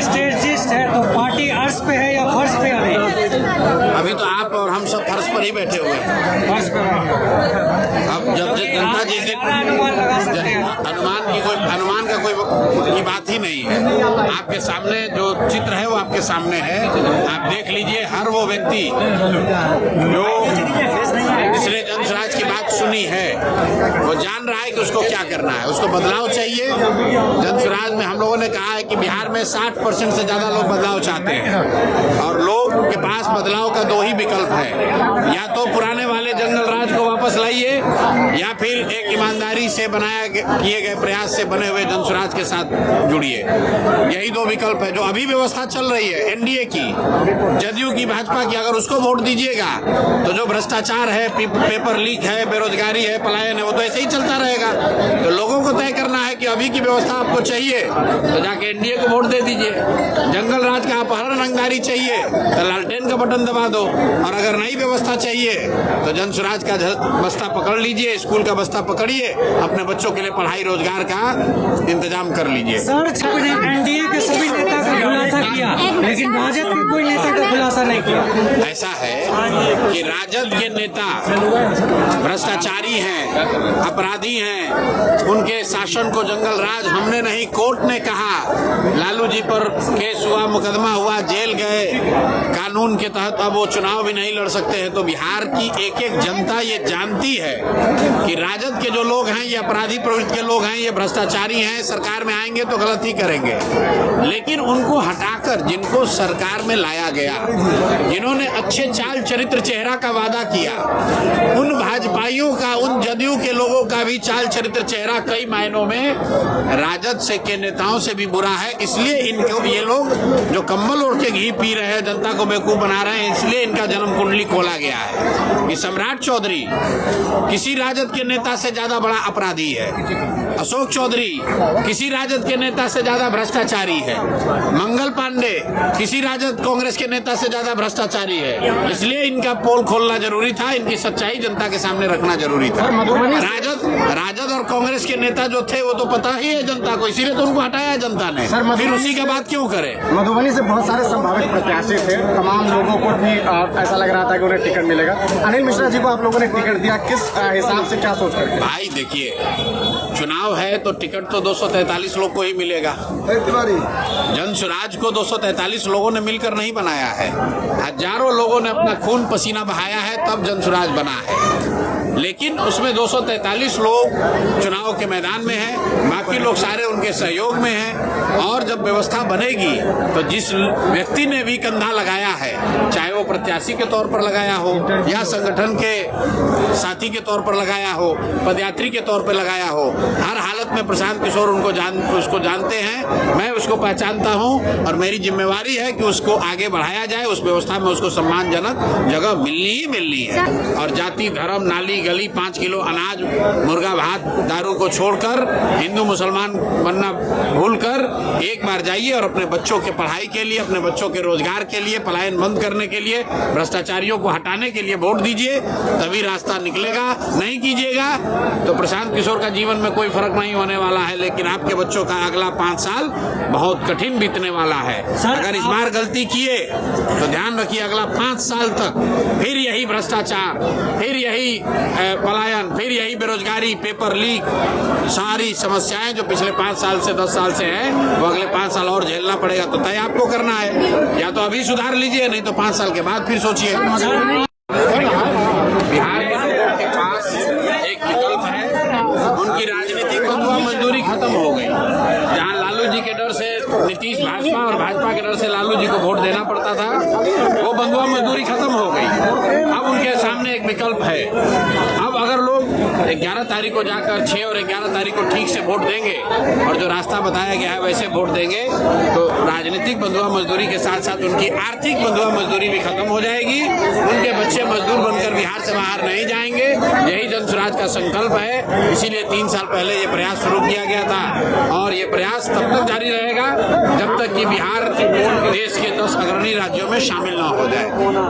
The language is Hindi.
स्ट्रेटजिस्ट है तो पार्टी अर्श पे है या फर्श पे है? अभी तो आप और हम सब फर्श पर ही बैठे हुए हैं। फर्श पे है। अब जब जनता जी से अनुमान का कोई की बात ही नहीं है। आपके सामने जो चित्र है वो आपके सामने है। आप देख लीजिए, हर वो व्यक्ति जो जिसने जनस्वराज की बात सुनी है वो जान रहा है कि उसको क्या करना है। उसको बदलाव चाहिए। जनस्वराज में हम लोगों ने कहा है कि बिहार में 60% से ज्यादा लोग बदलाव चाहते हैं और लोग के पास बदलाव का दो ही विकल्प है, या तो पुराने वाले जंगल राज को वापस लाइए या फिर एक ईमानदारी से किए गए प्रयास से बने हुए जनस्वराज के साथ जुड़िए। यही दो विकल्प है। जो अभी व्यवस्था चल रही है एनडीए की, जदयू की, भाजपा की, अगर उसको वोट दीजिएगा तो जो भ्रष्टाचार है, पेपर लीक है, बेरोजगारी है, पलायन है, वो तो ऐसे ही चलता रहेगा। तो लोगों को तय करना है कि अभी की व्यवस्था आपको चाहिए तो जाके एनडीए को वोट दे दीजिए। जंगल राज का अपहरण रंगदारी चाहिए तो लालटेन का बटन दबा दो, और अगर नई व्यवस्था चाहिए तो जनस्वराज का बस्ता पकड़ लीजिए, स्कूल का बस्ता पकड़िए, अपने बच्चों के लिए पढ़ाई रोजगार का इंतजाम कर लीजिए। सर, एनडीए के सभी नेता का खुलासा किया लेकिन राजद के कोई नेता का खुलासा नहीं किया। ऐसा है कि राजद के नेता भ्रष्टाचारी हैं, अपराधी हैं। उनके शासन को जंगल राज हमने नहीं, कोर्ट ने कहा। लालू जी पर केस हुआ, मुकदमा हुआ, जेल गए, कानून के तहत अब वो चुनाव भी नहीं लड़ सकते हैं। तो बिहार की एक एक जनता ये जानती है कि राजद के जो लोग हैं ये अपराधी प्रवृत्ति के लोग हैं, ये भ्रष्टाचारी हैं, सरकार में आएंगे तो गलत ही करेंगे। लेकिन उनको हटाकर जिनको सरकार में लाया गया, जिन्होंने अच्छे चाल चरित्र चेहरा का वादा किया, उन भाजपाइयों का, उन जदयू के लोगों का भी चाल चरित्र चेहरा कई मायनों में राजद से के नेताओं से भी बुरा है। इसलिए इनको ये लोग जो कंबल ओढ़ के घी पी रहे हैं, जनता को बेवकूफ बना रहे हैं, इसलिए इनका जन्म कुंडली खोला गया है कि सम्राट चौधरी किसी राजद के नेता से ज्यादा बड़ा अपराधी है, अशोक चौधरी किसी राजद के नेता से ज्यादा भ्रष्टाचारी है, मंगल पांडे किसी राजद कांग्रेस के नेता से ज्यादा भ्रष्टाचारी है। इसलिए इनका पोल खोलना जरूरी था, इनकी सच्चाई जनता के सामने रखना जरूरी था। राजद और कांग्रेस के नेता जो थे वो तो पता ही है जनता को, इसीलिए तो उनको हटाया जनता ने। फिर उसी का बात क्यों करे? मधुबनी से बहुत सारे संभावित प्रत्याशी थे, तमाम लोगों को भी ऐसा लग रहा था कि उन्हें टिकट मिलेगा। अनिल मिश्रा जी को आप लोगों ने टिकट दिया, किस हिसाब से, क्या सोच करके? भाई देखिए, चुनाव है तो टिकट तो 243 लोग को ही मिलेगा। जनस्वराज को 243 लोगों ने मिलकर नहीं बनाया है, हजारों लोगों ने अपना खून पसीना बहाया है, तब जनस्वराज बना है। लेकिन उसमें 243 लोग चुनाव के मैदान में हैं, बाकी लोग सारे उनके सहयोग में हैं। और जब व्यवस्था बनेगी तो जिस व्यक्ति ने भी कंधा लगाया है, चाहे वो प्रत्याशी के तौर पर लगाया हो या संगठन के साथी के तौर पर लगाया हो, पदयात्री के तौर पर लगाया हो, हर हालत में प्रशांत किशोर उसको जानते हैं, मैं उसको पहचानता हूं और मेरी जिम्मेवारी है कि उसको आगे बढ़ाया जाए, उस व्यवस्था में उसको सम्मानजनक जगह मिलनी ही मिलनी है। और जाति, धर्म, नाली गली, 5 किलो अनाज, मुर्गा भात, दारू को छोड़कर हिंदू मुसलमान बनना भूलकर एक बार जाइए और अपने बच्चों के पढ़ाई के लिए, अपने बच्चों के रोजगार के लिए, पलायन बंद करने के लिए, भ्रष्टाचारियों को हटाने के लिए वोट दीजिए, तभी रास्ता निकलेगा। नहीं कीजिएगा तो प्रशांत किशोर का जीवन में कोई फर्क नहीं होने वाला है, लेकिन आपके बच्चों का अगला 5 साल बहुत कठिन बीतने वाला है। अगर इस बार गलती किए तो ध्यान रखिए, अगला 5 साल तक फिर यही भ्रष्टाचार, फिर यही पलायन, फिर यही बेरोजगारी, पेपर लीक, सारी समस्याएं जो पिछले 5 साल से 10 साल से है, वो अगले 5 साल और झेलना पड़ेगा। तो तय आपको करना है, या तो अभी सुधार लीजिए, नहीं तो 5 साल के बाद फिर सोचिए। बिहार के लोगों के पास एक विकल्प है, उनकी राजनीतिक बंधुआ मजदूरी खत्म हो गई। जहाँ लालू जी के डर से नीतीश भाजपा और भाजपा के डर से लालू जी को वोट देना पड़ता था, वो बंधुआ मजदूरी खत्म हो गई। अब उनके सामने एक विकल्प है। अब अगर लोग 11 तारीख को जाकर 6 और 11 तारीख को ठीक से वोट देंगे और जो रास्ता बताया गया है वैसे वोट देंगे, तो राजनीतिक बंधुआ मजदूरी के साथ साथ उनकी आर्थिक बंधुआ मजदूरी भी खत्म हो जाएगी। उनके बच्चे मजदूर बनकर बिहार से बाहर नहीं जाएंगे। यही जनस्वराज का संकल्प है। इसीलिए 3 साल पहले ये प्रयास शुरू किया गया था और ये प्रयास तब तक जारी रहेगा जब तक कि बिहार देश के 10 अग्रणी राज्यों में शामिल न हो जाए।